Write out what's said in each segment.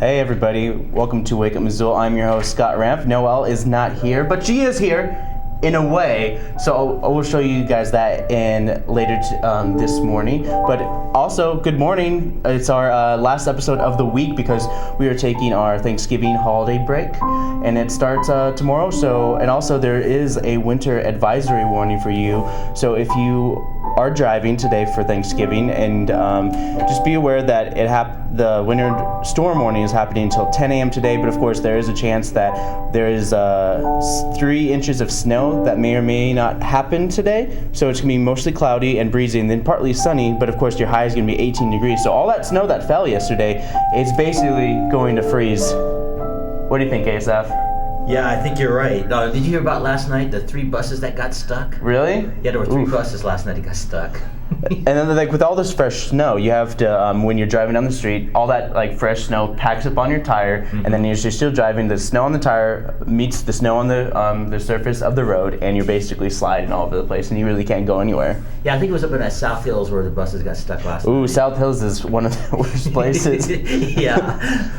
Hey everybody, welcome to Wake Up Missoula. I'm your host Scott Ramp. Noelle is not here, but she is here in a way. So I will show you guys that in later this morning. But also, good morning. It's our last episode of the week because we are taking our Thanksgiving holiday break, and it starts tomorrow. And also there is a winter advisory warning for you. So if you are driving today for Thanksgiving, and just be aware that the winter storm warning is happening until 10 a.m. today, but of course there is a chance that there is 3 inches of snow that may or may not happen today. So it's going to be mostly cloudy and breezy and then partly sunny, but of course your high is going to be 18 degrees. So all that snow that fell yesterday is basically going to freeze. What do you think, Asaph? Yeah, I think you're right. Did you hear about last night, the 3 buses that got stuck? Really? Yeah, there were 3 buses last night that got stuck. And then, like, with all this fresh snow, you have to, when you're driving down the street, all that like fresh snow packs up on your tire, and then you're still driving. The snow on the tire meets the snow on the surface of the road, and you're basically sliding all over the place, and you really can't go anywhere. Yeah, I think it was up in South Hills where the buses got stuck last night. Ooh, South Hills is one of the worst places. Yeah.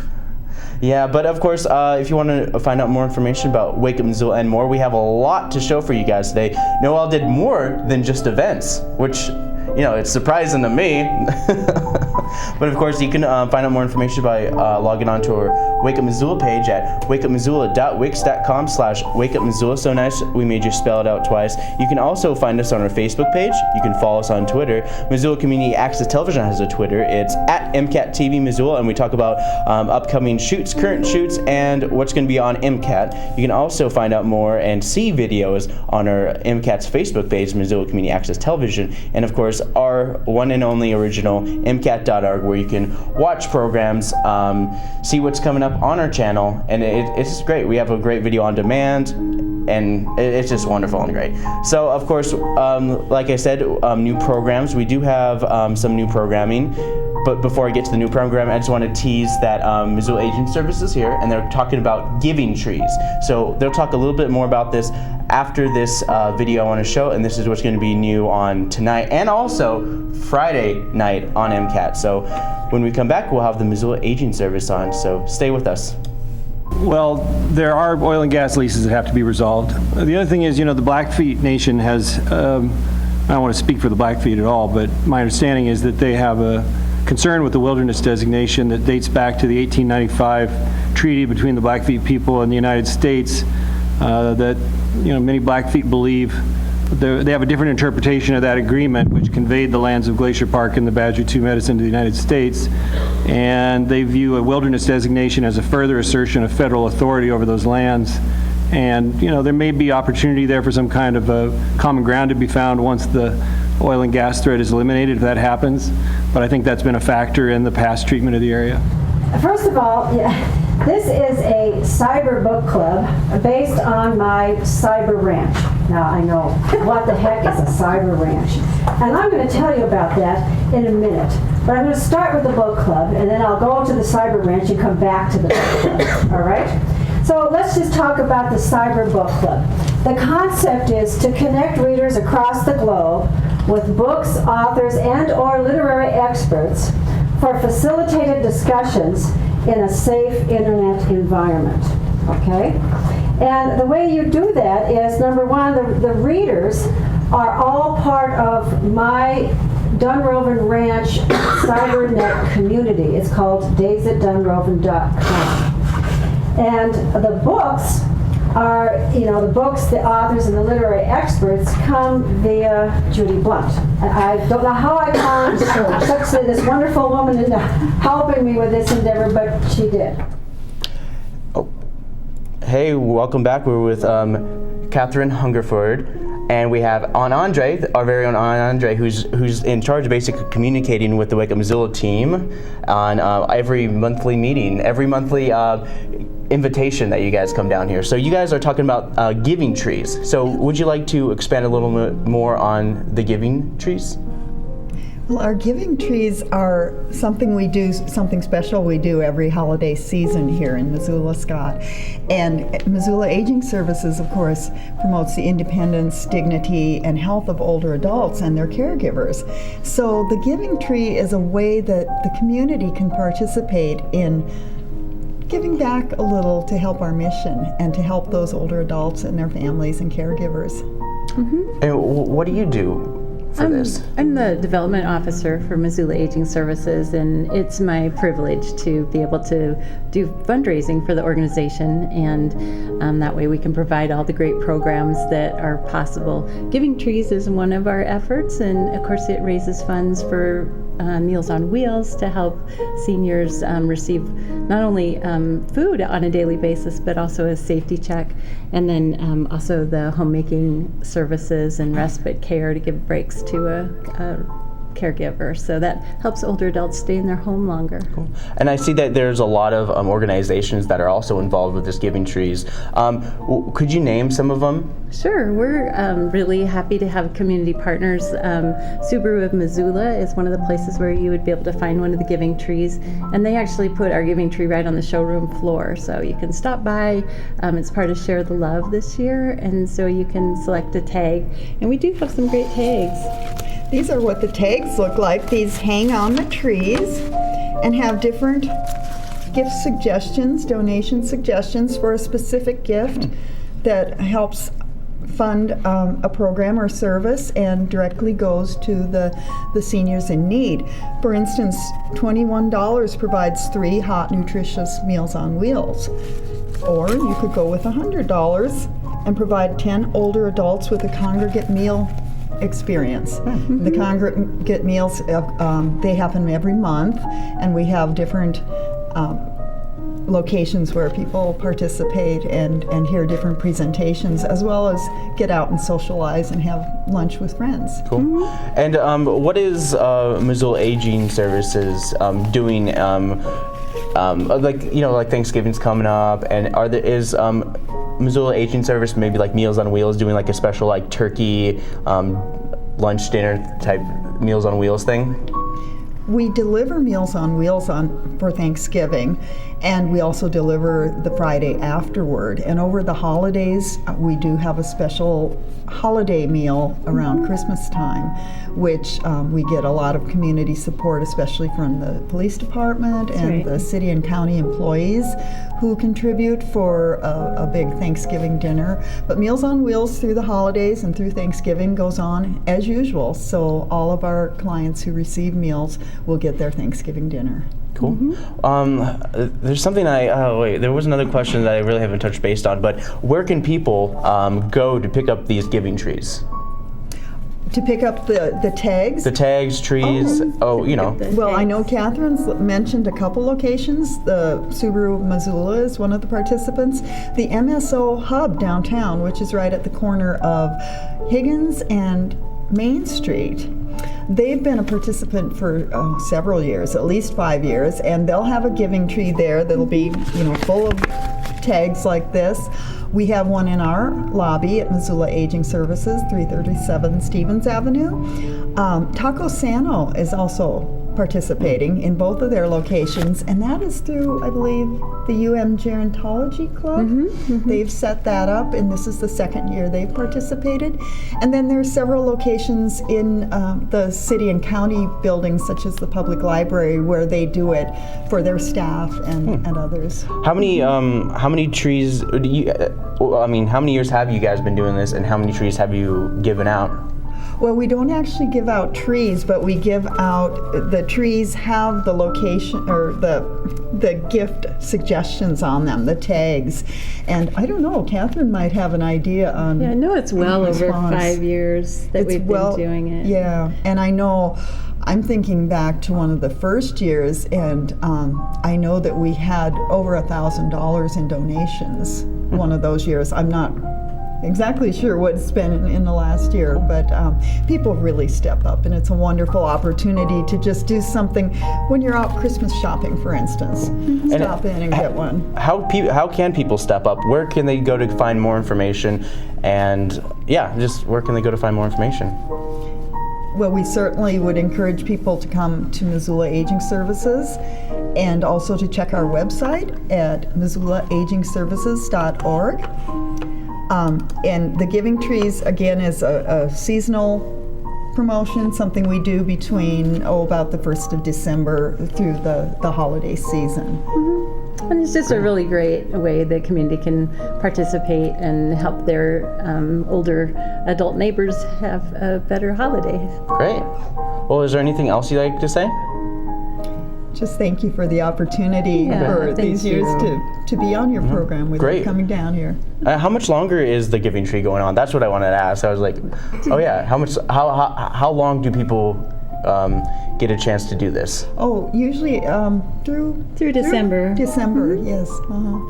Yeah, but of course, if you want to find out more information about Wake Up Missoula and more, we have a lot to show for you guys today. Noelle did more than just events, which, you know, it's surprising to me. But of course, you can find out more information by logging on to our Wake Up Missoula page at wakeupmissoula.wix.com/wakeupmissoula. So nice, we made you spell it out twice. You can also find us on our Facebook page. You can follow us on Twitter. Missoula Community Access Television has a Twitter. It's at MCAT TV Missoula, and we talk about upcoming shoots, current shoots, and what's going to be on MCAT. You can also find out more and see videos on our MCAT's Facebook page, Missoula Community Access Television, and of course, our one and only original MCAT.org, where you can watch programs, see what's coming up on our channel, and it's great. We have a great video on demand, and it's just wonderful and great. So of course, like I said, new programs. We do have some new programming. But before I get to the new program, I just want to tease that Missoula Aging Services is here, and they're talking about giving trees. So they'll talk a little bit more about this after this video I want to show, and this is what's going to be new on tonight and also Friday night on MCAT. So when we come back, we'll have the Missoula Aging Service on, so stay with us. Well, there are oil and gas leases that have to be resolved. The other thing is, you know, the Blackfeet Nation has, I don't want to speak for the Blackfeet at all, but my understanding is that they have a concern with the wilderness designation that dates back to the 1895 treaty between the Blackfeet people and the United States, that, you know, many Blackfeet believe they have a different interpretation of that agreement, which conveyed the lands of Glacier Park and the Badger II Medicine to the United States, and they view a wilderness designation as a further assertion of federal authority over those lands. And, you know, there may be opportunity there for some kind of a common ground to be found once the oil and gas threat is eliminated, if that happens. But I think that's been a factor in the past treatment of the area. First of all, this is a cyber book club based on my cyber ranch. Now I know, what the heck is a cyber ranch? And I'm going to tell you about that in a minute. But I'm going to start with the book club, and then I'll go to the cyber ranch and come back to the book club. All right? So let's just talk about the Cyber Book Club. The concept is to connect readers across the globe with books, authors, and/or literary experts for facilitated discussions in a safe internet environment. Okay? And the way you do that is, number one, the readers are all part of my Dunroven Ranch CyberNet community. It's called daysatdunroven.com. And the books are, you know, the books, the authors, and the literary experts come via Judy Blunt. I don't know how I found such this wonderful woman into helping me with this endeavor, but she did. Oh. Hey, welcome back. We're with Kathryn Hungerford. And we have Andre, our very own Andre, who's in charge of basically communicating with the Wake Up Missoula team on every monthly meeting, every monthly invitation that you guys come down here. So you guys are talking about giving trees. So would you like to expand a little bit more on the giving trees? Well, our giving trees are something we do, something special we do every holiday season here in Missoula, Scott. And Missoula Aging Services, of course, promotes the independence, dignity, and health of older adults and their caregivers. So the giving tree is a way that the community can participate in giving back a little to help our mission and to help those older adults and their families and caregivers. And what do you do for this? I'm the development officer for Missoula Aging Services, and it's my privilege to be able to do fundraising for the organization, and that way we can provide all the great programs that are possible. Giving Trees is one of our efforts, and of course it raises funds for Meals on Wheels to help seniors receive not only food on a daily basis, but also a safety check, and then also the homemaking services and respite care to give breaks to a caregiver. So that helps older adults stay in their home longer. Cool. And I see that there's a lot of organizations that are also involved with this Giving Trees. Could you name some of them? Sure, we're really happy to have community partners. Subaru of Missoula is one of the places where you would be able to find one of the Giving Trees, and they actually put our Giving Tree right on the showroom floor, so you can stop by. It's part of Share the Love this year, and so you can select a tag, and we do have some great tags. These are what the tags look like. These hang on the trees and have different gift suggestions, donation suggestions for a specific gift that helps fund a program or service and directly goes to the seniors in need. For instance, $21 provides 3 hot, nutritious Meals on Wheels. Or you could go with $100 and provide 10 older adults with a congregate meal experience. The congregate meals, they happen every month, and we have different locations where people participate and hear different presentations, as well as get out and socialize and have lunch with friends. Cool. And what is Missoula Aging Services doing? Like Thanksgiving's coming up, and is Missoula Aging Service maybe like Meals on Wheels doing like a special like turkey lunch dinner type Meals on Wheels thing? We deliver Meals on Wheels for Thanksgiving, and we also deliver the Friday afterward. And over the holidays, we do have a special holiday meal around Christmas time, which we get a lot of community support, especially from the police department and the city and county employees who contribute for a big Thanksgiving dinner. But Meals on Wheels through the holidays and through Thanksgiving goes on as usual. So all of our clients who receive meals will get their Thanksgiving dinner. Cool. There's something there was another question that I really haven't touched base on, but where can people go to pick up these Giving Trees? To pick up the tags? The tags, trees, Well, I know Kathryn's mentioned a couple locations. The Subaru of Missoula is one of the participants. The MSO Hub downtown, which is right at the corner of Higgins and Main Street. They've been a participant for several years, at least 5 years, and they'll have a giving tree there that'll be, full of tags like this. We have one in our lobby at Missoula Aging Services, 337 Stevens Avenue. Taco Sano is also participating in both of their locations, and that is through, I believe, the Gerontology Club. They've set that up, and this is the second year they've participated. And then there's several locations in the city and county buildings, such as the public library, where they do it for their staff and others. How many trees do you? How many years have you guys been doing this, and how many trees have you given out? Well, we don't actually give out trees, but we give out, the trees have the location or the gift suggestions on them, the tags. And I don't know, Kathryn might have an idea on. Yeah, I know it's well over 5 years that we've been doing it. Yeah, and I know, I'm thinking back to one of the first years, and I know that we had over $1,000 in donations one of those years. I'm not exactly sure what it's been in the last year, but people really step up, and it's a wonderful opportunity to just do something when you're out Christmas shopping, for instance. Stop in and get one. How can people step up? Where can they go to find more information? And just where can they go to find more information? Well, we certainly would encourage people to come to Missoula Aging Services and also to check our website at missoulaagingservices.org. And the Giving Trees, again, is a seasonal promotion, something we do between, about the 1st of December through the holiday season. And it's just a really great way the community can participate and help their older adult neighbors have a better holiday. Great. Well, is there anything else you'd like to say? Just thank you for the opportunity for these years to be on your program with you coming down here. How much longer is the Giving Tree going on? That's what I wanted to ask. I was like, oh yeah, how long do people get a chance to do this? Oh, usually through December. December, yes.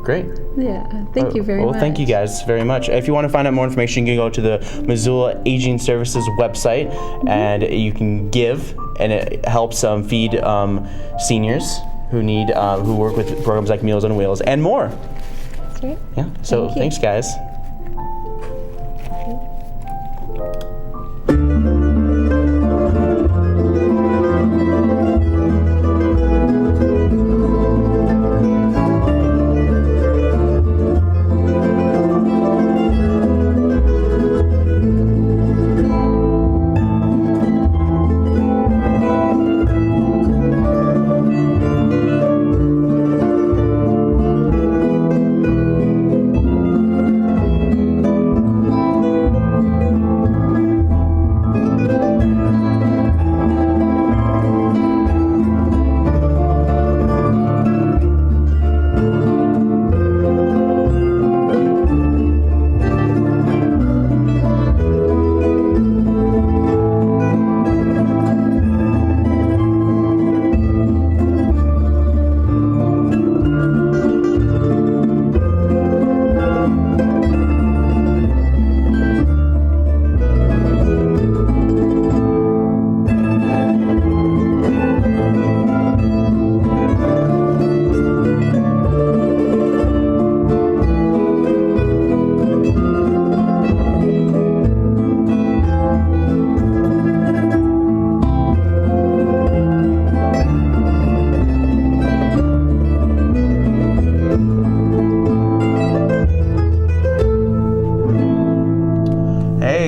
Great. Yeah, thank you very much. Well, thank you guys very much. If you want to find out more information, you can go to the Missoula Aging Services website, and you can give, and it helps feed seniors who need who work with programs like Meals on Wheels and more. That's right. Yeah. So thanks, guys.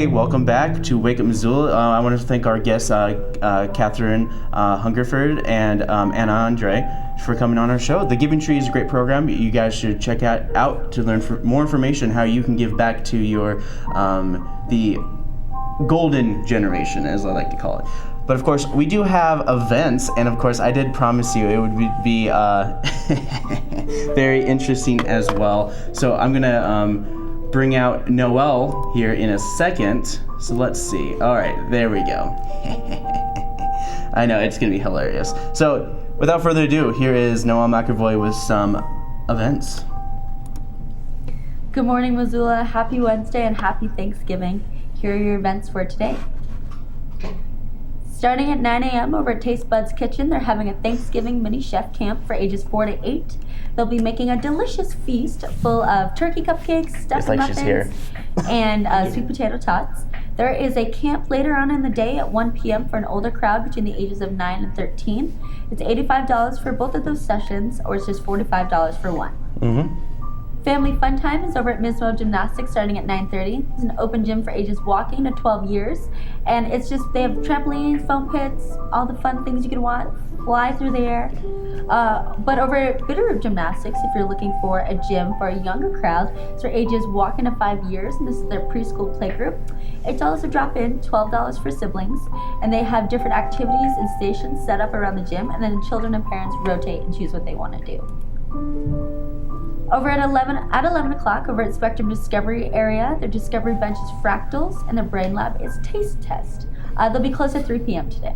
Welcome back to Wake Up Missoula. I want to thank our guests, Kathryn Hungerford and Anna Andre, for coming on our show. The Giving Tree is a great program. You guys should check it out to learn more information how you can give back to your the golden generation, as I like to call it. But of course, we do have events, and of course, I did promise you it would be very interesting as well. So I'm gonna bring out Noelle here in a second. So let's see. All right, there we go. I know, it's gonna be hilarious. So without further ado, here is Noelle McAvoy with some events. Good morning, Missoula. Happy Wednesday and happy Thanksgiving. Here are your events for today. Starting at 9 a.m. over at Taste Bud's Kitchen, they're having a Thanksgiving mini chef camp for ages 4 to 8. They'll be making a delicious feast full of turkey cupcakes, stuffed muffins, and sweet potato tots. There is a camp later on in the day at 1 p.m. for an older crowd between the ages of 9 and 13. It's $85 for both of those sessions, or it's just $45 for one. Mm-hmm. Family Fun Time is over at Missoula Gymnastics starting at 9:30. It's an open gym for ages walking to 12 years. And it's just, they have trampolines, foam pits, all the fun things you could want, fly through the air. But over at Bitterroot Gymnastics, if you're looking for a gym for a younger crowd, it's for ages walking to 5 years, and this is their preschool playgroup. $8 to drop in, $12 for siblings. And they have different activities and stations set up around the gym, and then children and parents rotate and choose what they want to do. Over at 11 o'clock, over at Spectrum Discovery area, their Discovery Bench is Fractals, and their Brain Lab is Taste Test. They'll be closed at 3 p.m. today.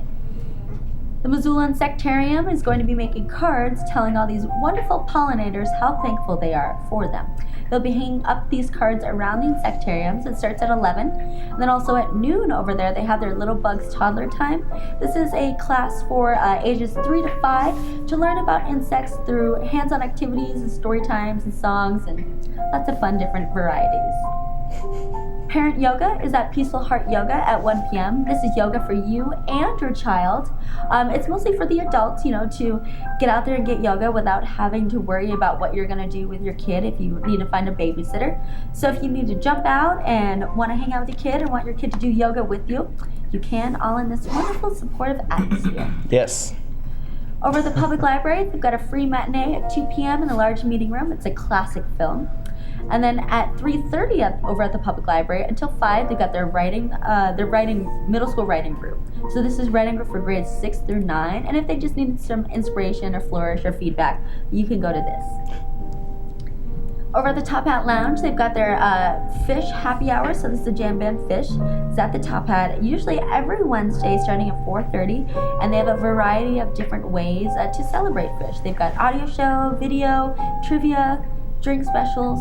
The Missoula Insectarium is going to be making cards telling all these wonderful pollinators how thankful they are for them. They'll be hanging up these cards around the insectariums. It starts at 11. And then also at noon over there, they have their Little Bugs Toddler Time. This is a class for ages 3 to 5 to learn about insects through hands-on activities and story times and songs and lots of fun different varieties. Parent yoga is at Peaceful Heart Yoga at 1 p.m. This is yoga for you and your child. It's mostly for the adults, to get out there and get yoga without having to worry about what you're going to do with your kid if you need to find a babysitter. So if you need to jump out and want to hang out with your kid and want your kid to do yoga with you, you can, all in this wonderful supportive atmosphere. Yes. Over at the public library, they've got a free matinee at 2 p.m. in the large meeting room. It's a classic film. And then at 3:30 over at the public library until 5, they've got their middle school writing group. So this is writing group for grades 6 through 9. And if they just need some inspiration or flourish or feedback, you can go to this. Over at the Top Hat Lounge, they've got their fish happy hour. So this is the jam band Fish. It's at the Top Hat, usually every Wednesday starting at 4:30. And they have a variety of different ways to celebrate fish. They've got audio show, video, trivia, drink specials.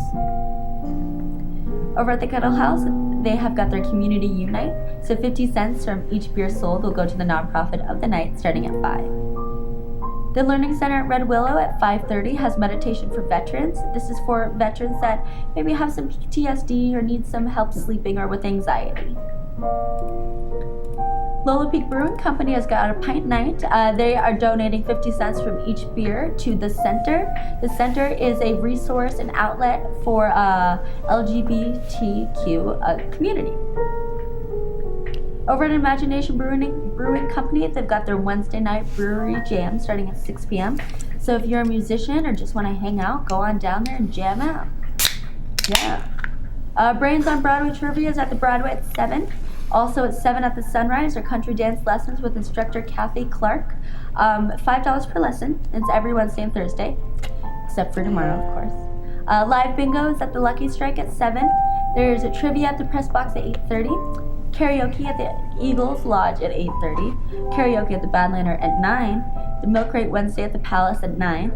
Over at the Kettle House, they have got their Community Unite. So 50 cents from each beer sold will go to the nonprofit of the night starting at 5. The Learning Center at Red Willow at 5:30 has meditation for veterans. This is for veterans that maybe have some PTSD or need some help sleeping or with anxiety. Lola Peak Brewing Company has got a pint night. They are donating 50 cents from each beer to the center. The center is a resource and outlet for LGBTQ community. Over at Imagination Brewing Company, they've got their Wednesday night brewery jam starting at 6 p.m. So if you're a musician or just want to hang out, go on down there and jam out. Yeah. Brains on Broadway Trivia is at the Broadway at 7. Also at 7 at the Sunrise are country dance lessons with instructor Kathy Clark. $5 per lesson. It's every Wednesday and Thursday, except for tomorrow, of course. Live bingo is at the Lucky Strike at 7. There's a trivia at the Press Box at 8:30. Karaoke at the Eagles Lodge at 8:30. Karaoke at the Badlander at 9. The Milk Crate Wednesday at the Palace at 9.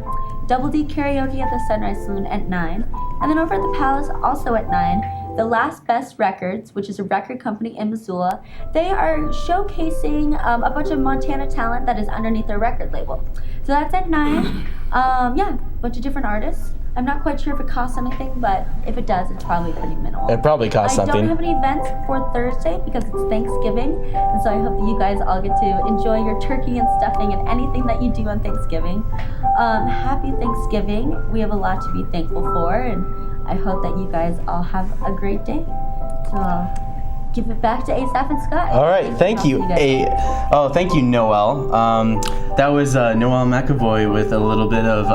Double D Karaoke at the Sunrise Saloon at 9. And then over at the Palace, also at 9, the Last Best Records, which is a record company in Missoula. They are showcasing a bunch of Montana talent that is underneath their record label. So that's at 9. A bunch of different artists. I'm not quite sure if it costs anything, but if it does, it's probably pretty minimal. It probably costs something. I don't have any events for Thursday because it's Thanksgiving, and so I hope that you guys all get to enjoy your turkey and stuffing and anything that you do on Thanksgiving. Happy Thanksgiving. We have a lot to be thankful for, and I hope that you guys all have a great day. So I'll give it back to Asaph and Scott. All right, thank you. Thank you, Noelle. That was Noelle McAvoy with a little bit of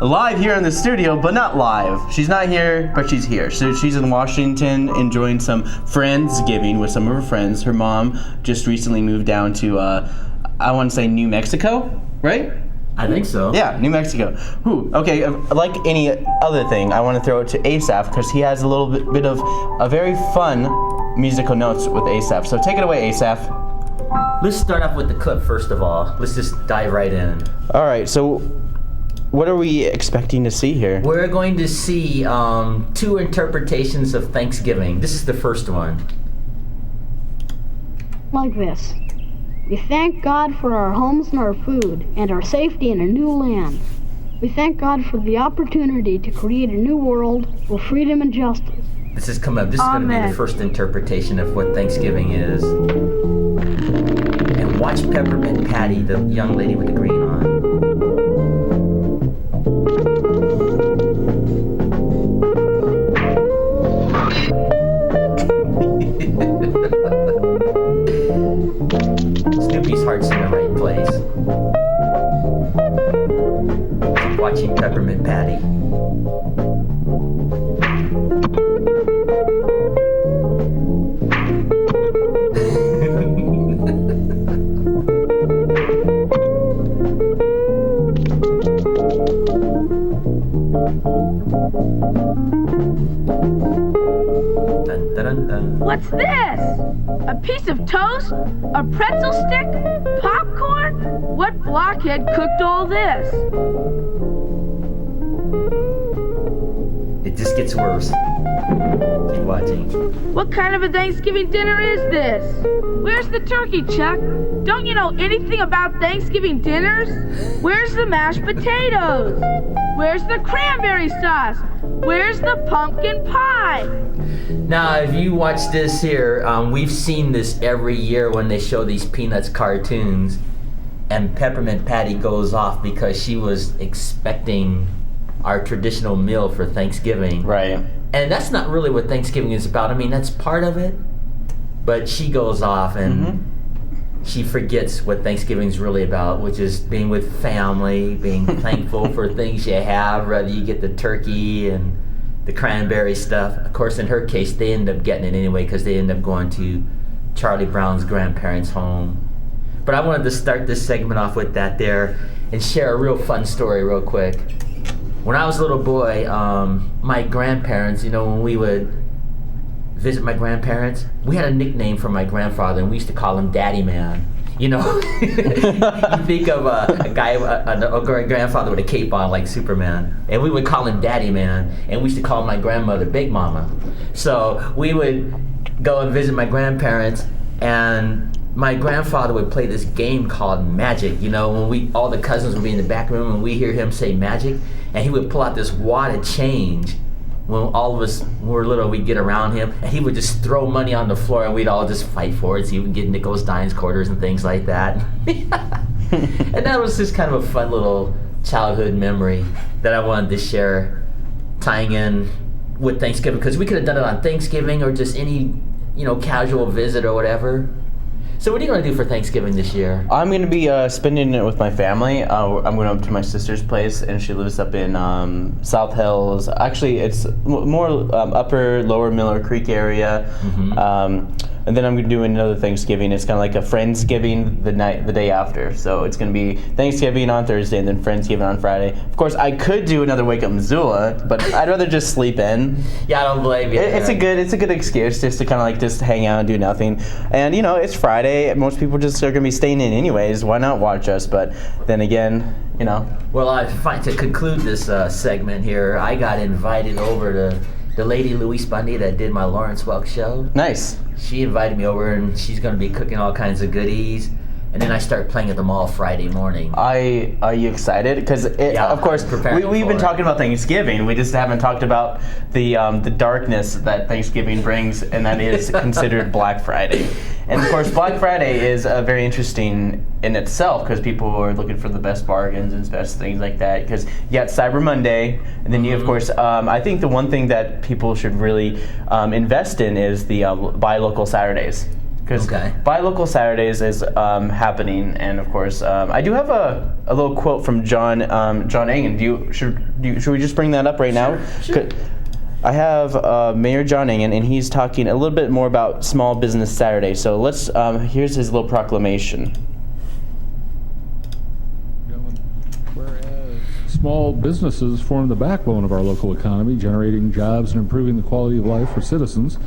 live here in the studio, but not live. She's not here, but she's here. So she's in Washington enjoying some Friendsgiving with some of her friends. Her mom just recently moved down to, I want to say New Mexico, right? I think so. Yeah, New Mexico. Okay, like any other thing, I want to throw it to Asaph because he has a little bit of a very fun musical notes with Asaph. So take it away, Asaph. Let's start off with the clip first of all. Let's just dive right in. All right, so what are we expecting to see here? We're going to see 2 interpretations of Thanksgiving. This is the first one. Like this. We thank God for our homes and our food and our safety in a new land. We thank God for the opportunity to create a new world with freedom and justice. This is coming up. This is going to be the first interpretation of what Thanksgiving is. And watch Peppermint Patty, the young lady with the green on. Snoopy's heart's in the right place. Keep watching Peppermint Patty. Dun, dun, dun. What's this? A piece of toast? A pretzel stick? Popcorn? What blockhead cooked all this? It just gets worse. Keep watching. What kind of a Thanksgiving dinner is this? Where's the turkey, Chuck? Don't you know anything about Thanksgiving dinners? Where's the mashed potatoes? Where's the cranberry sauce? Where's the pumpkin pie? Now, if you watch this here, we've seen this every year when they show these Peanuts cartoons, and Peppermint Patty goes off because she was expecting our traditional meal for Thanksgiving. Right. And that's not really what Thanksgiving is about. I mean, that's part of it, but she goes off and she forgets what Thanksgiving's really about, which is being with family, being thankful for things you have, whether you get the turkey and the cranberry stuff. Of course, in her case, they end up getting it anyway because they end up going to Charlie Brown's grandparents' home. But I wanted to start this segment off with that there and share a real fun story real quick. When I was a little boy, my grandparents, when we would visit my grandparents, we had a nickname for my grandfather, and we used to call him Daddy Man. You think of a guy, a grandfather with a cape on like Superman, and we would call him Daddy Man, and we used to call my grandmother Big Mama. So we would go and visit my grandparents, and my grandfather would play this game called Magic. When all the cousins would be in the back room and we hear him say Magic, and he would pull out this wad of change. When all of us were little, we'd get around him, and he would just throw money on the floor, and we'd all just fight for it, so you would get nickels, dimes, quarters, and things like that. And that was just kind of a fun little childhood memory that I wanted to share, tying in with Thanksgiving, because we could have done it on Thanksgiving or just any, casual visit or whatever. So what are you going to do for Thanksgiving this year? I'm going to be spending it with my family. I'm going up to my sister's place, and she lives up in South Hills. Actually, it's more upper, lower Miller Creek area. And then I'm going to do another Thanksgiving. It's kind of like a Friendsgiving the day after. So it's going to be Thanksgiving on Thursday and then Friendsgiving on Friday. Of course, I could do another Wake Up Missoula, but I'd rather just sleep in. Yeah, I don't blame you. It's a good excuse just to kind of just hang out and do nothing. And it's Friday. Most people just are going to be staying in anyways. Why not watch us? But then again, Well, I find to conclude this segment here, I got invited over to the lady Louise Bundy that did my Lawrence Welk show. Nice. She invited me over, and she's going to be cooking all kinds of goodies. And then I start playing at the mall Friday morning. Are you excited? Because of course we've been talking about Thanksgiving. We just haven't talked about the darkness that Thanksgiving brings, and that is considered Black Friday. And of course, Black Friday is very interesting in itself because people are looking for the best bargains and best things like that. Because you got Cyber Monday, and then you, of course, I think the one thing that people should really invest in is the Buy Local Saturdays. Because Buy Local Saturdays is happening, and of course, I do have a little quote from John Engen. Should we just bring that up right now? Sure. I have Mayor John Engen, and he's talking a little bit more about Small Business Saturday. So let's. Here's his little proclamation. Small businesses form the backbone of our local economy, generating jobs and improving the quality of life for citizens.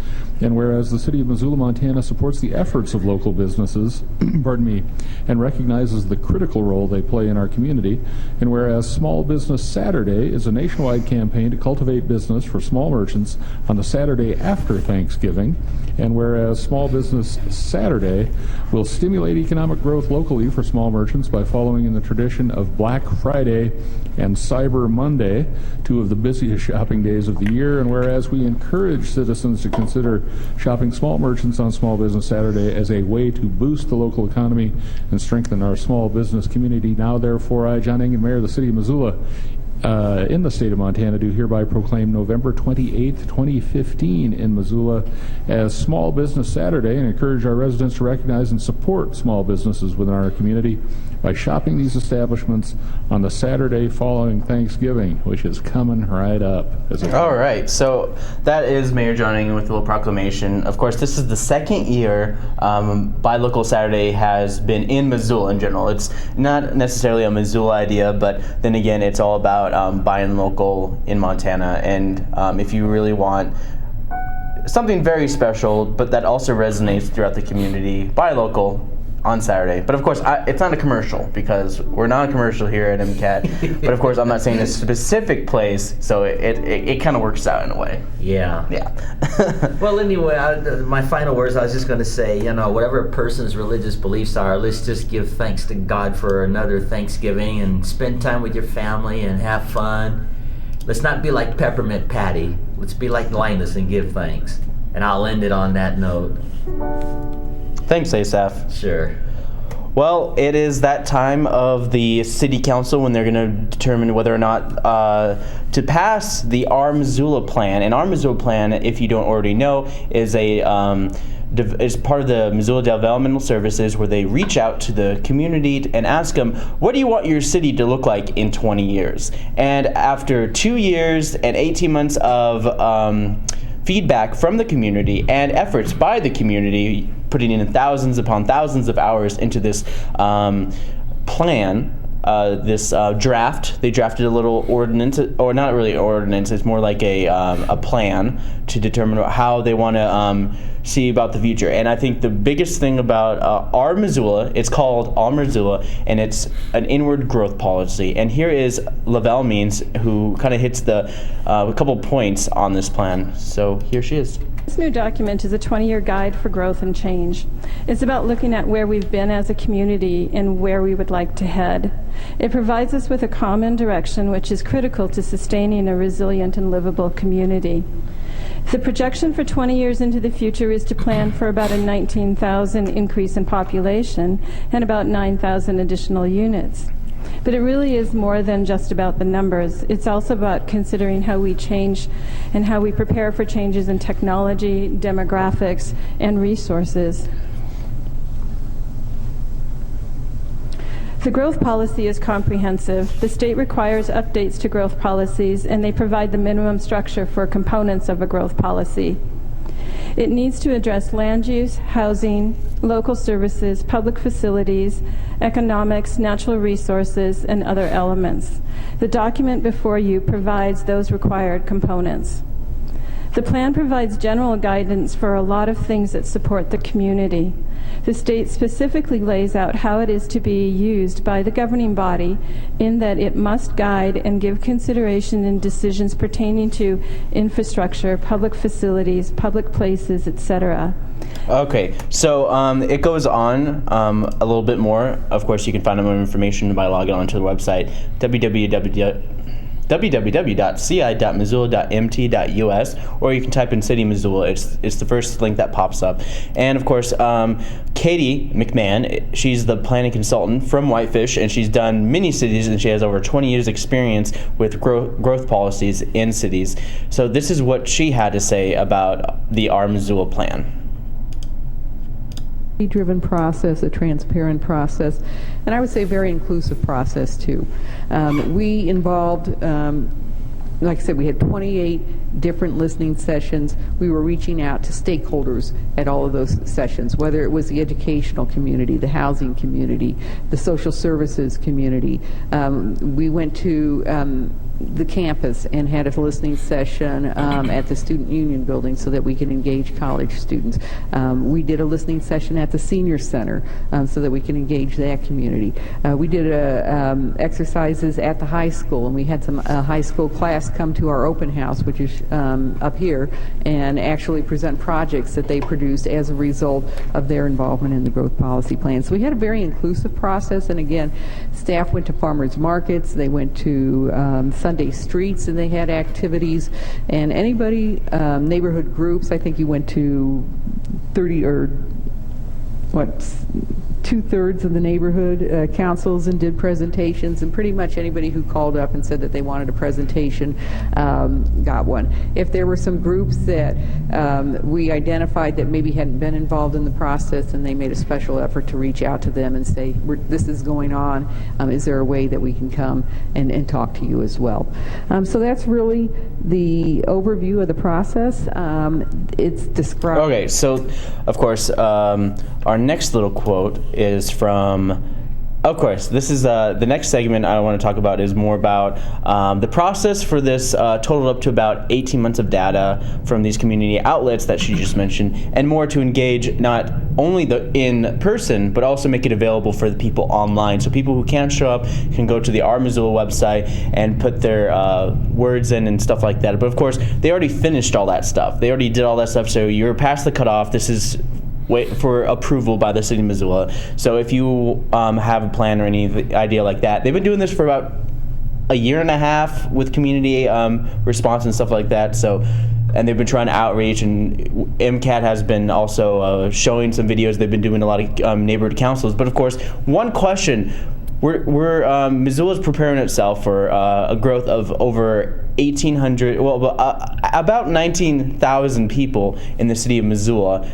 And whereas the city of Missoula, Montana supports the efforts of local businesses, and recognizes the critical role they play in our community, and whereas Small Business Saturday is a nationwide campaign to cultivate business for small merchants on the Saturday after Thanksgiving, and whereas Small Business Saturday will stimulate economic growth locally for small merchants by following in the tradition of Black Friday and Cyber Monday, two of the busiest shopping days of the year, and whereas we encourage citizens to consider shopping small merchants on Small Business Saturday as a way to boost the local economy and strengthen our small business community. Now, therefore, I, John Engen, Mayor of the City of Missoula, in the state of Montana, do hereby proclaim November 28th, 2015 in Missoula as Small Business Saturday, and encourage our residents to recognize and support small businesses within our community by shopping these establishments on the Saturday following Thanksgiving, which is coming right up. All right, so that is Mayor John Engen with a little proclamation. Of course, this is the second year Buy Local Saturday has been in Missoula in general. It's not necessarily a Missoula idea, but then again, it's all about buying local in Montana. And if you really want something very special, but that also resonates throughout the community, buy local on Saturday. But of course, it's not a commercial because we're not a commercial here at MCAT. But of course, I'm not saying a specific place, so it kind of works out in a way. Yeah. Well, anyway, my final words, I was just going to say, whatever a person's religious beliefs are, let's just give thanks to God for another Thanksgiving and spend time with your family and have fun. let's not be like Peppermint Patty. Let's be like Linus and give thanks. And I'll end it on that note. Thanks, Asaph. Sure. Well, it is that time of the city council when they're going to determine whether or not to pass the Our Missoula plan. And Our Missoula plan, if you don't already know, is is part of the Missoula Developmental Services, where they reach out to the community and ask them, what do you want your city to look like in 20 years? And after 2 years and 18 months of feedback from the community and efforts by the community, putting in thousands upon thousands of hours into this plan, this draft. They drafted a little ordinance, or not really ordinance, it's more like a plan to determine how they want to see about the future. And I think the biggest thing about Our Missoula, it's called Our Missoula, and it's an inward growth policy. And here is Lavelle Means, who kind of hits a couple points on this plan. So here she is. This new document is a 20-year guide for growth and change. It's about looking at where we've been as a community and where we would like to head. It provides us with a common direction, which is critical to sustaining a resilient and livable community. The projection for 20 years into the future is to plan for about a 19,000 increase in population and about 9,000 additional units. But it really is more than just about the numbers. It's also about considering how we change and how we prepare for changes in technology, demographics, and resources. The growth policy is comprehensive. The state requires updates to growth policies, and they provide the minimum structure for components of a growth policy. It needs to address land use, housing, local services, public facilities, economics, natural resources, and other elements. The document before you provides those required components. The plan provides general guidance for a lot of things that support the community. The state specifically lays out how it is to be used by the governing body, in that it must guide and give consideration in decisions pertaining to infrastructure, public facilities, public places, etc. Okay, so it goes on a little bit more. Of course, you can find more information by logging on to the website www.ci.missoula.mt.us, or you can type in City Missoula. It's the first link that pops up. And of course, Katie McMahon, she's the planning consultant from Whitefish, and she's done many cities, and she has over 20 years experience with growth policies in cities. So this is what she had to say about the Our Missoula plan. Driven process, a transparent process, and I would say very inclusive process too. We involved, like I said, we had 28 different listening sessions. We were reaching out to stakeholders at all of those sessions, whether it was the educational community, the housing community, the social services community. We went to the campus and had a listening session at the Student Union building so that we could engage college students. We did a listening session at the Senior Center so that we can engage that community. We did exercises at the high school, and we had some high school class come to our open house, which is up here, and actually present projects that they produced as a result of their involvement in the growth policy plan. So we had a very inclusive process, and again, staff went to farmers markets, they went to Sunday streets, and they had activities, and anybody, neighborhood groups, I think you went to 30 or what, 2/3 of the neighborhood councils and did presentations, and pretty much anybody who called up and said that they wanted a presentation got one. If there were some groups that we identified that maybe hadn't been involved in the process, and they made a special effort to reach out to them and say, this is going on, is there a way that we can come and talk to you as well? So that's really the overview of the process. It's described. Okay, so of course, our next little quote is from, of course, this is the next segment I want to talk about is more about the process for this totaled up to about 18 months of data from these community outlets that she just mentioned, and more to engage not only the in person, but also make it available for the people online. So people who can't show up can go to the Our Missoula website and put their words in and stuff like that. But of course, they already finished all that stuff. They already did all that stuff, so you're past the cutoff. This is wait for approval by the City of Missoula. So if you have a plan or any idea like that, they've been doing this for about a year and a half with community response and stuff like that. So, and they've been trying to outreach, and MCAT has been also showing some videos. They've been doing a lot of neighborhood councils. But of course, one question, Missoula's preparing itself for a growth of over 1,800, about 19,000 people in the city of Missoula.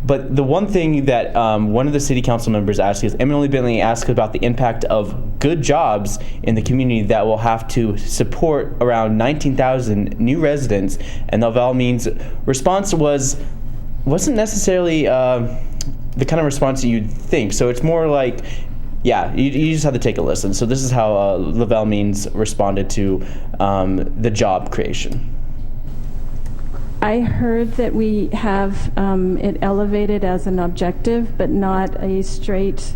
But the one thing that one of the city council members asked is, Emily Bentley asked about the impact of good jobs in the community that will have to support around 19,000 new residents. And Noelle Means' response wasn't necessarily the kind of response that you'd think. So it's more like, yeah, you just have to take a listen. So this is how Noelle Means responded to the job creation. I heard that we have it elevated as an objective, but not a straight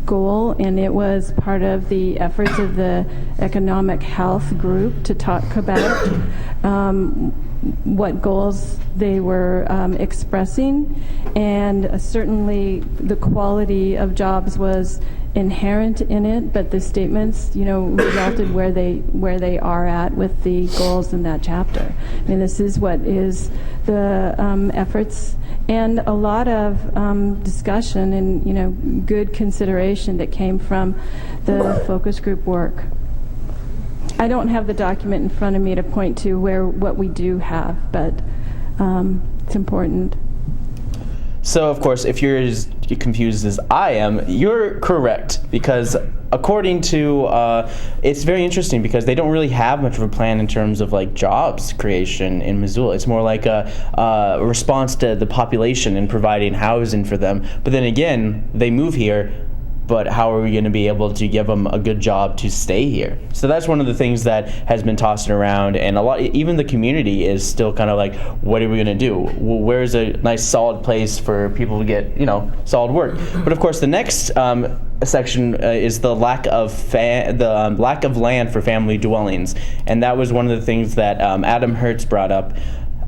goal, and it was part of the efforts of the economic health group to talk about what goals they were expressing, and certainly the quality of jobs was inherent in it, but the statements, resulted where they are at with the goals in that chapter. I mean, this is what is the efforts and a lot of discussion and good consideration that came from the focus group work. I don't have the document in front of me to point to what we do have, but it's important. So, of course, if you're as confused as I am, you're correct, because according to, it's very interesting because they don't really have much of a plan in terms of like jobs creation in Missoula. It's more like a response to the population and providing housing for them. But then again, they move here, but how are we going to be able to give them a good job to stay here? So that's one of the things that has been tossing around, and even the community is still kind of like, what are we going to do? Well, where's a nice solid place for people to get, solid work? But of course, the next section is the lack of land for family dwellings, and that was one of the things that Adam Hertz brought up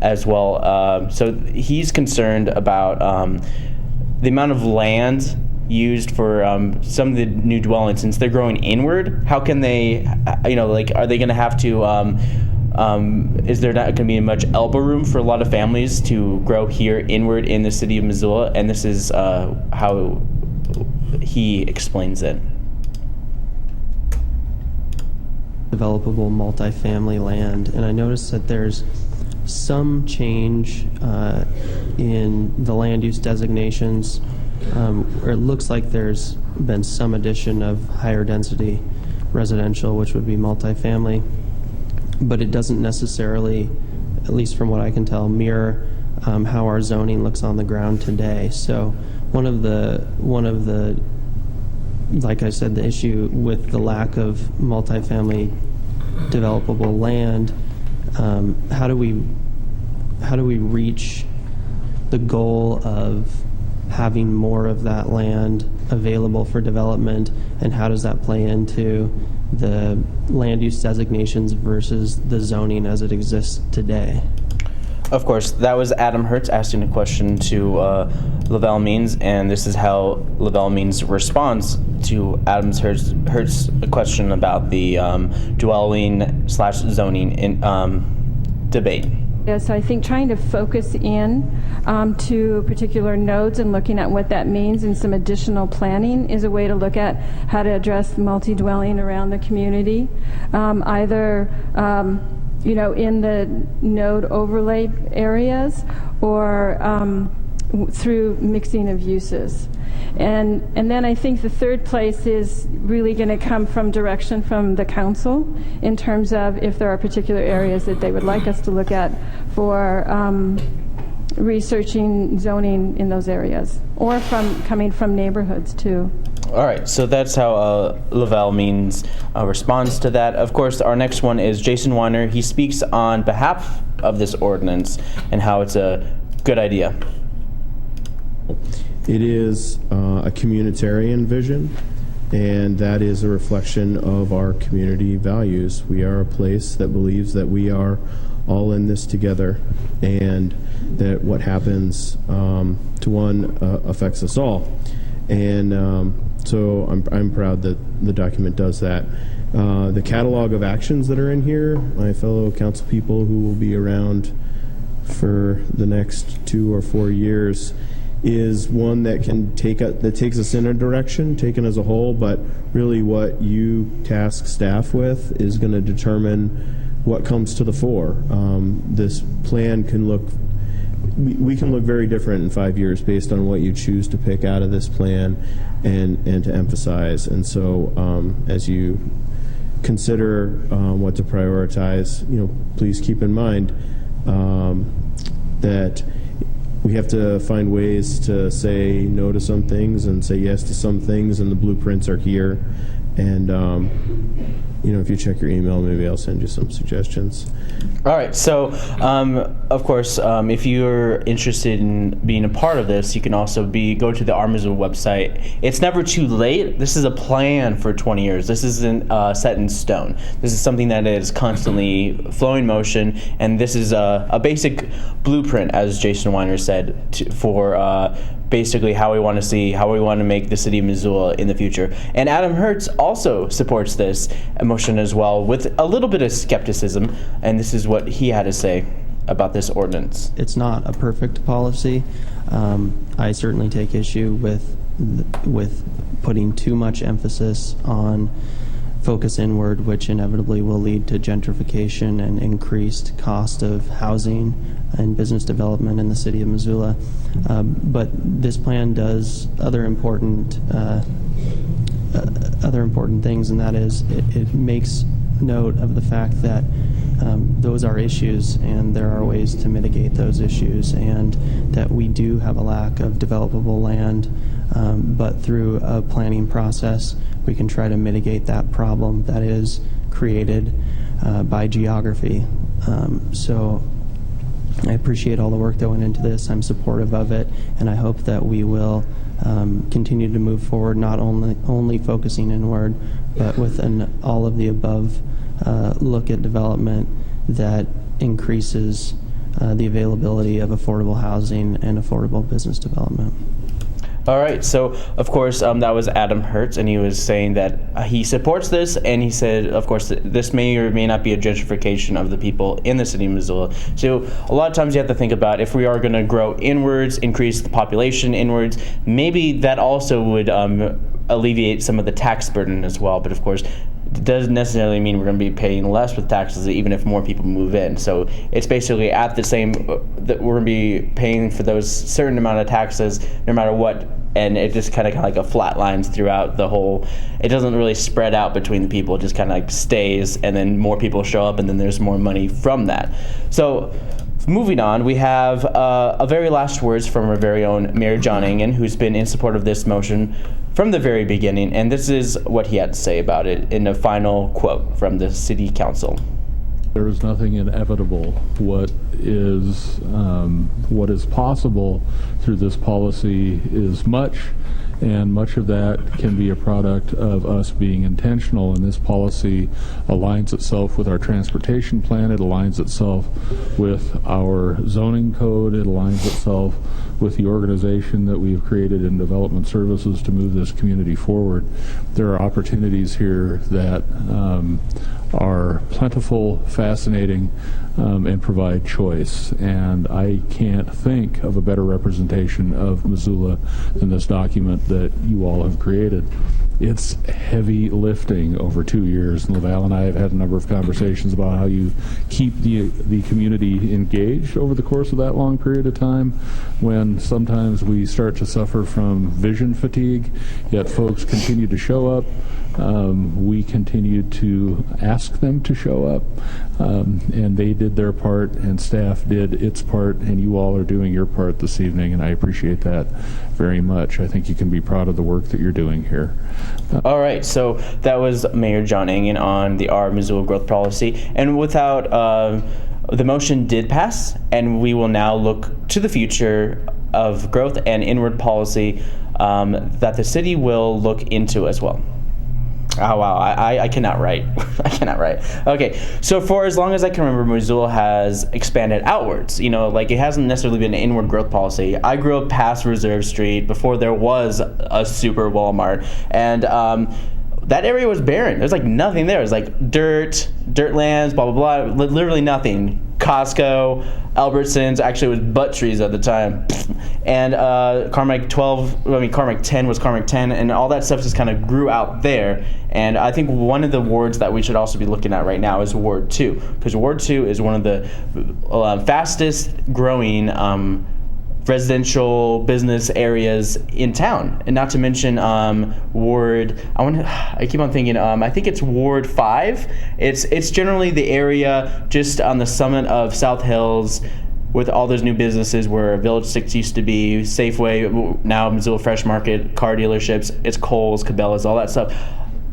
as well. So he's concerned about the amount of land used for some of the new dwellings. Since they're growing inward, how can they, are they going to have to, is there not going to be much elbow room for a lot of families to grow here inward in the city of Missoula? And this is how he explains it. Developable multifamily land, and I noticed that there's some change in the land use designations. Or it looks like there's been some addition of higher density residential, which would be multifamily, but it doesn't necessarily, at least from what I can tell, mirror how our zoning looks on the ground today. So one of the, like I said, the issue with the lack of multifamily developable land, how do we reach the goal of having more of that land available for development, and how does that play into the land use designations versus the zoning as it exists today? Of course, that was Adam Hertz asking a question to Noelle Means, and this is how Noelle Means responds to Adam Hertz's question about the dwelling/zoning debate. Yeah, so I think trying to focus in to particular nodes and looking at what that means and some additional planning is a way to look at how to address multi-dwelling around the community, either in the node overlay areas or through mixing of uses. And then I think the third place is really going to come from direction from the council in terms of if there are particular areas that they would like us to look at for researching zoning in those areas, or coming from neighborhoods too. All right, so that's how Noelle Means responds to that. Of course, our next one is Jason Weiner. He speaks on behalf of this ordinance and how it's a good idea. It is a communitarian vision, and that is a reflection of our community values. We are a place that believes that we are all in this together, and that what happens to one affects us all. And So I'm proud that the document does that. The catalog of actions that are in here, my fellow council people who will be around for the next 2 or 4 years, is one that can takes us in a direction, taken as a whole, but really what you task staff with is going to determine what comes to the fore. This plan can look, we can look very different in 5 years based on what you choose to pick out of this plan and to emphasize. And so as you consider what to prioritize, please keep in mind that we have to find ways to say no to some things and say yes to some things, and the blueprints are here. And if you check your email, maybe I'll send you some suggestions. All right. So, of course, if you're interested in being a part of this, you can also go to the Our Missoula website. It's never too late. This is a plan for 20 years. This isn't set in stone. This is something that is constantly flowing motion, and this is a basic blueprint, as Jason Weiner said, for basically how we want to make the city of Missoula in the future. And Adam Hertz also supports this motion as well, with a little bit of skepticism, and this is what he had to say about this ordinance. It's not a perfect policy. I certainly take issue with putting too much emphasis on focus inward, which inevitably will lead to gentrification and increased cost of housing and business development in the city of Missoula. But this plan does other important things, and that is it makes note of the fact that those are issues, and there are ways to mitigate those issues, and that we do have a lack of developable land, but through a planning process we can try to mitigate that problem that is created by geography. So I appreciate all the work that went into this. I'm supportive of it, and I hope that we will continue to move forward, not only focusing inward, but with an all of the above look at development that increases the availability of affordable housing and affordable business development. All right, so of course that was Adam Hertz, and he was saying that he supports this, and he said, of course, this may or may not be a gentrification of the people in the city of Missoula. So a lot of times you have to think about, if we are going to grow inwards, increase the population inwards, maybe that also would alleviate some of the tax burden as well. But of course, it doesn't necessarily mean we're going to be paying less with taxes, even if more people move in. So it's basically at the same, that we're going to be paying for those certain amount of taxes no matter what, and it just kind of like a flat lines throughout the whole. It doesn't really spread out between the people. It just kind of like stays, and then more people show up, and then there's more money from that. So moving on, we have a very last words from our very own Mayor John Engen, who's been in support of this motion from the very beginning, and this is what he had to say about it in a final quote from the City Council. There is nothing inevitable. What is possible through this policy is much, and much of that can be a product of us being intentional. And this policy aligns itself with our transportation plan. It aligns itself with our zoning code. It aligns itself with the organization that we've created in development services to move this community forward. There are opportunities here that are plentiful, fascinating, and provide choice. And I can't think of a better representation of Missoula than this document that you all have created. It's heavy lifting over 2 years. And Laval and I have had a number of conversations about how you keep the community engaged over the course of that long period of time, when sometimes we start to suffer from vision fatigue, yet folks continue to show up. We continue to ask them to show up, and they did their part, and staff did its part, and you all are doing your part this evening, and I appreciate that very much. I think you can be proud of the work that you're doing here. All right, so that was Mayor John Engen on the Our Missoula Growth Policy, and without the motion did pass, and we will now look to the future of growth and inward policy that the city will look into as well. Oh, wow. I cannot write. I cannot write. Okay. So for as long as I can remember, Missoula has expanded outwards. You know, like it hasn't necessarily been an inward growth policy. I grew up past Reserve Street before there was a super Walmart. And that area was barren. There's like nothing there. It was like dirt lands, blah, blah, blah. Literally nothing. Costco, Albertsons, actually it was butt trees at the time. And Carmack 10 was Carmack 10, and all that stuff just kind of grew out there. And I think one of the wards that we should also be looking at right now is Ward 2, because Ward 2 is one of the fastest growing residential business areas in town, and not to mention Ward. I keep on thinking. I think it's Ward 5. It's generally the area just on the summit of South Hills, with all those new businesses where Village 6 used to be, Safeway, now Missoula Fresh Market, car dealerships. It's Kohl's, Cabela's, all that stuff.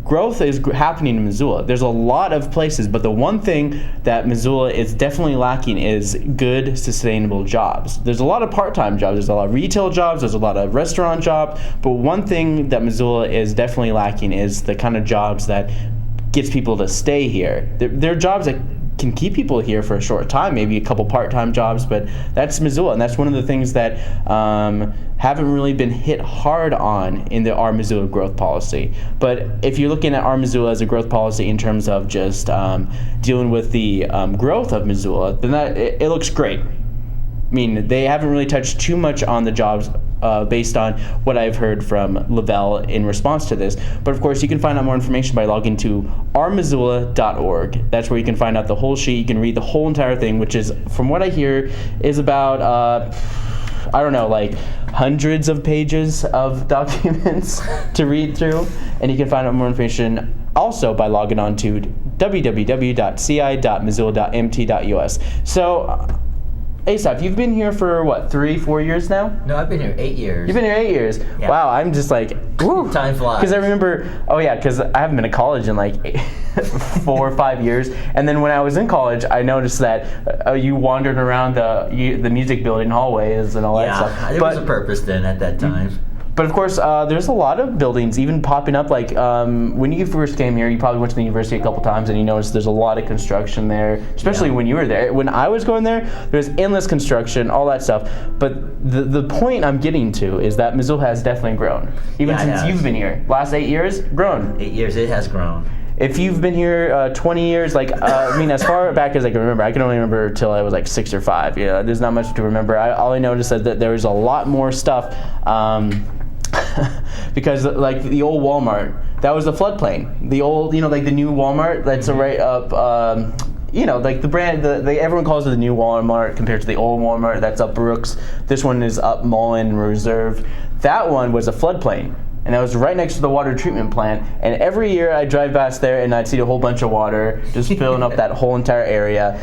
Growth is happening in Missoula. There's a lot of places, but the one thing that Missoula is definitely lacking is good, sustainable jobs. There's a lot of part-time jobs. There's a lot of retail jobs. There's a lot of restaurant jobs. But one thing that Missoula is definitely lacking is the kind of jobs that gets people to stay here. There are jobs that can keep people here for a short time, maybe a couple part-time jobs, but that's Missoula, and that's one of the things that haven't really been hit hard on in the Our Missoula growth policy. But if you're looking at Our Missoula as a growth policy in terms of just dealing with the growth of Missoula, then it looks great. I mean, they haven't really touched too much on the jobs based on what I've heard from Lavelle in response to this. But of course, you can find out more information by logging to ourmissoula.org. That's where you can find out the whole sheet. You can read the whole entire thing, which is, from what I hear, is about, I don't know, like hundreds of pages of documents to read through. And you can find out more information also by logging on to www.ci.missoula.mt.us. So, Asaph, you've been here for what, 3-4 years now? No, I've been here 8 years. You've been here 8 years. Yeah. Wow, I'm just like, woo. Time flies. Because I remember, because I haven't been to college in like 4 or 5 years, and then when I was in college, I noticed that you wandered around the music building hallways and all that stuff. Yeah, there was a purpose then at that time. But of course, there's a lot of buildings even popping up. Like when you first came here, you probably went to the university a couple times, and you noticed there's a lot of construction there, especially when you were there. When I was going there, there's endless construction, all that stuff. But the point I'm getting to is that Missoula has definitely grown. Even since you've been here. Last 8 years, grown. 8 years, it has grown. If you've been here 20 years, as far back as I can remember, I can only remember till I was like 6 or 5. Yeah, there's not much to remember. All I noticed is that there was a lot more stuff. Because like the old Walmart, that was the floodplain. The old, like the new Walmart, that's right up, like the brand, everyone calls it the new Walmart compared to the old Walmart. That's up Brooks. This one is up Mullen Reserve. That one was a floodplain. And I was right next to the water treatment plant. And every year I'd drive past there and I'd see a whole bunch of water just filling up that whole entire area.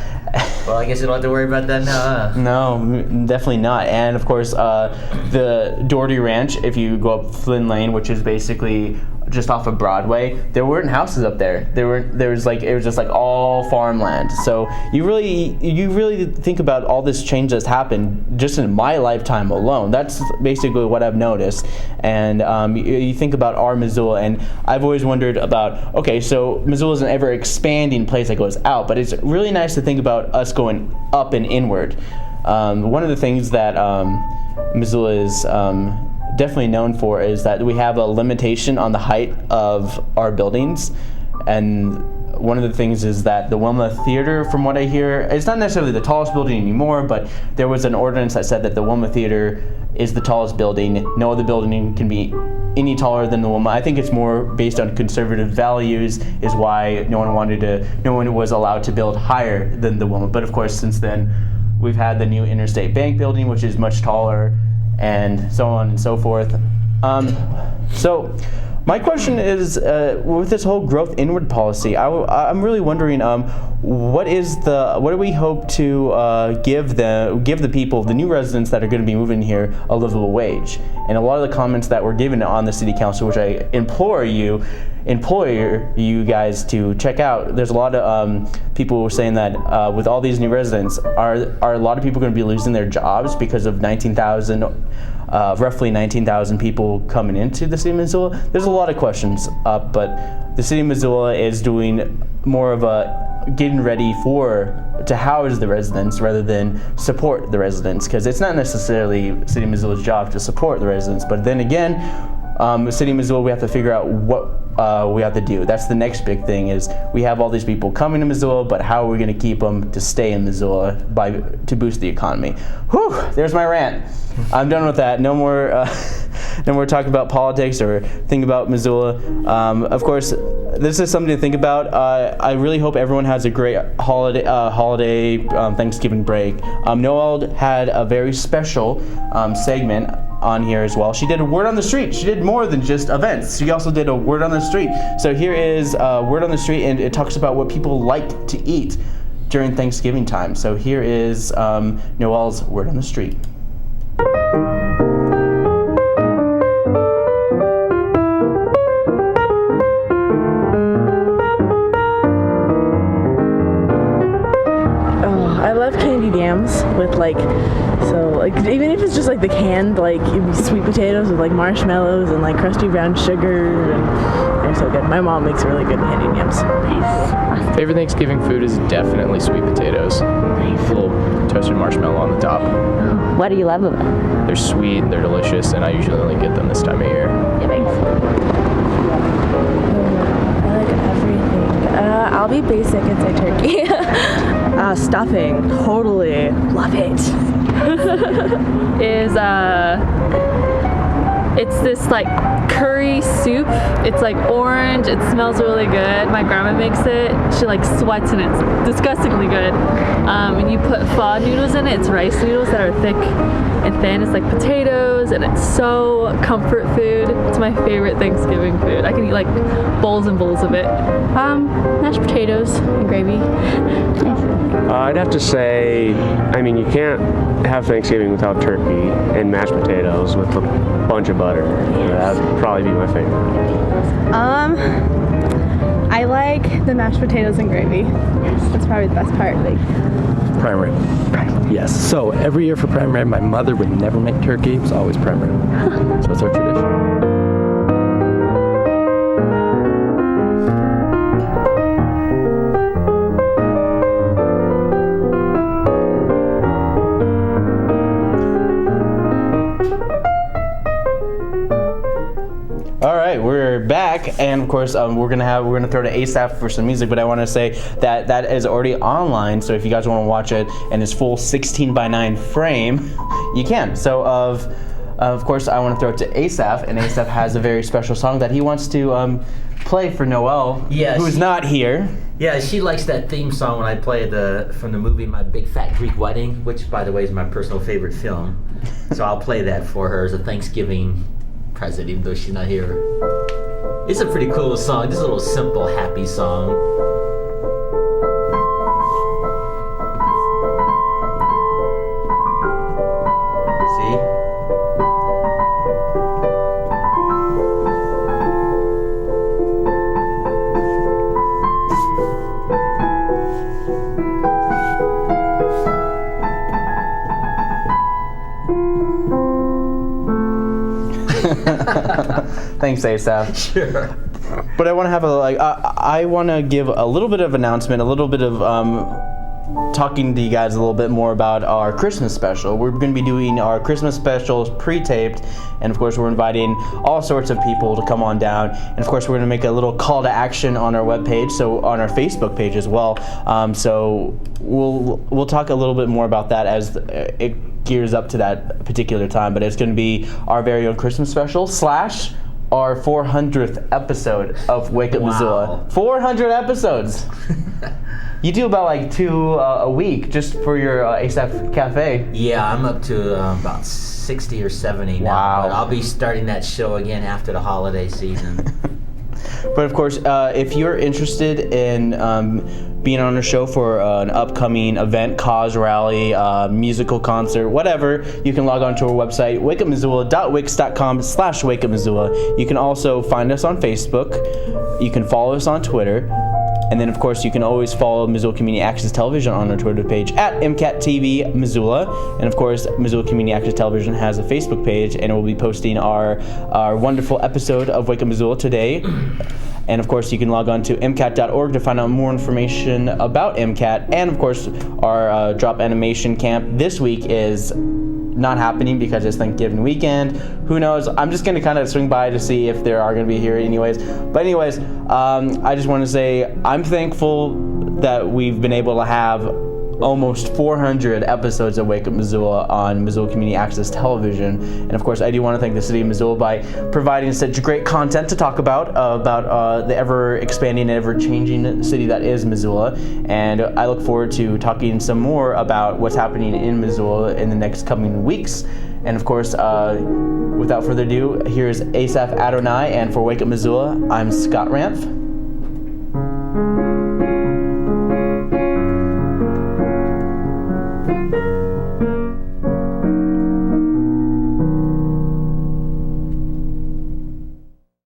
Well, I guess you don't have to worry about that now, huh? No, definitely not. And of course, the Doherty Ranch, if you go up Flynn Lane, which is basically just off of Broadway, there weren't houses up there. It was just like all farmland. So you really think about all this change that's happened just in my lifetime alone. That's basically what I've noticed. And you think about Our Missoula, and I've always wondered about, okay, so Missoula is an ever expanding place that goes out, but it's really nice to think about us going up and inward. One of the things that Missoula is definitely known for is that we have a limitation on the height of our buildings, and one of the things is that the Wilma Theater, from what I hear, it's not necessarily the tallest building anymore, but there was an ordinance that said that the Wilma Theater is the tallest building. No other building can be any taller than the Wilma. I think it's more based on conservative values is why no one was allowed to build higher than the Wilma. But of course, since then, we've had the new Interstate Bank building, which is much taller, and so on and so forth. So my question is, with this whole growth inward policy, I'm really wondering, what do we hope to give the people, the new residents that are going to be moving here, a livable wage? And a lot of the comments that were given on the city council, which I implore you, implore you guys to check out. There's a lot of people who were saying that with all these new residents, are a lot of people going to be losing their jobs because of roughly 19,000 people coming into the city of Missoula? There's a lot of questions up, but the city of Missoula is doing more of a getting ready to house the residents rather than support the residents, because it's not necessarily City of Missoula's job to support the residents, but then again, the City of Missoula, we have to figure out what we have to do. That's the next big thing, is we have all these people coming to Missoula, but how are we going to keep them to stay in Missoula to boost the economy? Whew, there's my rant. I'm done with that. No more talking about politics or think about Missoula. Of course, this is something to think about. I really hope everyone has a great holiday Thanksgiving break. Noelle had a very special segment on here as well. She did a word on the street. She did more than just events. She also did a word on the street. So here is word on the street, and it talks about what people like to eat during Thanksgiving time. So here is Noelle's word on the street. I love candied yams with even if it's just like the canned, like sweet potatoes with like marshmallows and like crusty brown sugar, and they're so good. My mom makes really good candied yams. Nice. Favorite Thanksgiving food is definitely sweet potatoes. Nice. A little toasted marshmallow on the top. What do you love about them? They're sweet, they're delicious, and I usually only get them this time of year. Yeah, thanks. I like everything. I'll be basic and say turkey. Stuffing, totally love it. It's this like curry soup. It's like orange. It smells really good. My grandma makes it. She like sweats in it. It's disgustingly good. And you put pho noodles in it. It's rice noodles that are thick and thin. It's like potatoes, and it's so comfort food. It's my favorite Thanksgiving food. I can eat like bowls and bowls of it. Mashed potatoes and gravy. I'd have to say, you can't have Thanksgiving without turkey and mashed potatoes with a bunch of butter. That would probably be my favorite. I like the mashed potatoes and gravy. That's probably the best part. Prime rib. Yes. So every year for prime rib, my mother would never make turkey. It was always prime rib. So it's our tradition. We're back, and of course we're gonna throw to Asaph for some music, but I want to say that is already online, so if you guys want to watch it in its full 16:9 frame, you can. So of course I want to throw it to Asaph, and Asaph has a very special song that he wants to play for Noelle, who's not here. Yeah, she likes that theme song when I play from the movie My Big Fat Greek Wedding, which by the way is my personal favorite film. So I'll play that for her as a Thanksgiving present, even though she's not here. It's a pretty cool song, just a little simple, happy song. See? Thanks, Asaph. Sure. But I want to have I want to give a little bit of announcement, a little bit of talking to you guys a little bit more about our Christmas special. We're going to be doing our Christmas specials pre-taped, and of course we're inviting all sorts of people to come on down. And of course we're going to make a little call to action on our webpage, so on our Facebook page as well. So we'll talk a little bit more about that as it gears up to that particular time. But it's going to be our very own Christmas special / our 400th episode of Wake Up Missoula. 400 episodes. You do about like 2 a week just for your Asaph Cafe. Yeah, I'm up to about 60 or 70 now. Wow. But I'll be starting that show again after the holiday season. But of course, if you're interested in being on a show for an upcoming event, cause rally, musical concert, whatever, you can log on to our website, wakeupmissoula.wix.com/wakeupmissoula. You can also find us on Facebook. You can follow us on Twitter. And then, of course, you can always follow Missoula Community Access Television on our Twitter page at MCAT-TV Missoula. And, of course, Missoula Community Access Television has a Facebook page, and we'll be posting our wonderful episode of Wake Up Missoula today. And, of course, you can log on to MCAT.org to find out more information about MCAT. And, of course, our drop animation camp this week is not happening because it's Thanksgiving weekend. Who knows? I'm just going to kind of swing by to see if there are going to be here anyways. But anyways, I just want to say I'm thankful that we've been able to have almost 400 episodes of Wake Up Missoula on Missoula Community Access Television. And of course, I do want to thank the City of Missoula by providing such great content to talk about the ever-expanding and ever-changing city that is Missoula. And I look forward to talking some more about what's happening in Missoula in the next coming weeks. And of course, without further ado, here's Asaph Adonai, and for Wake Up Missoula, I'm Scott Ramph.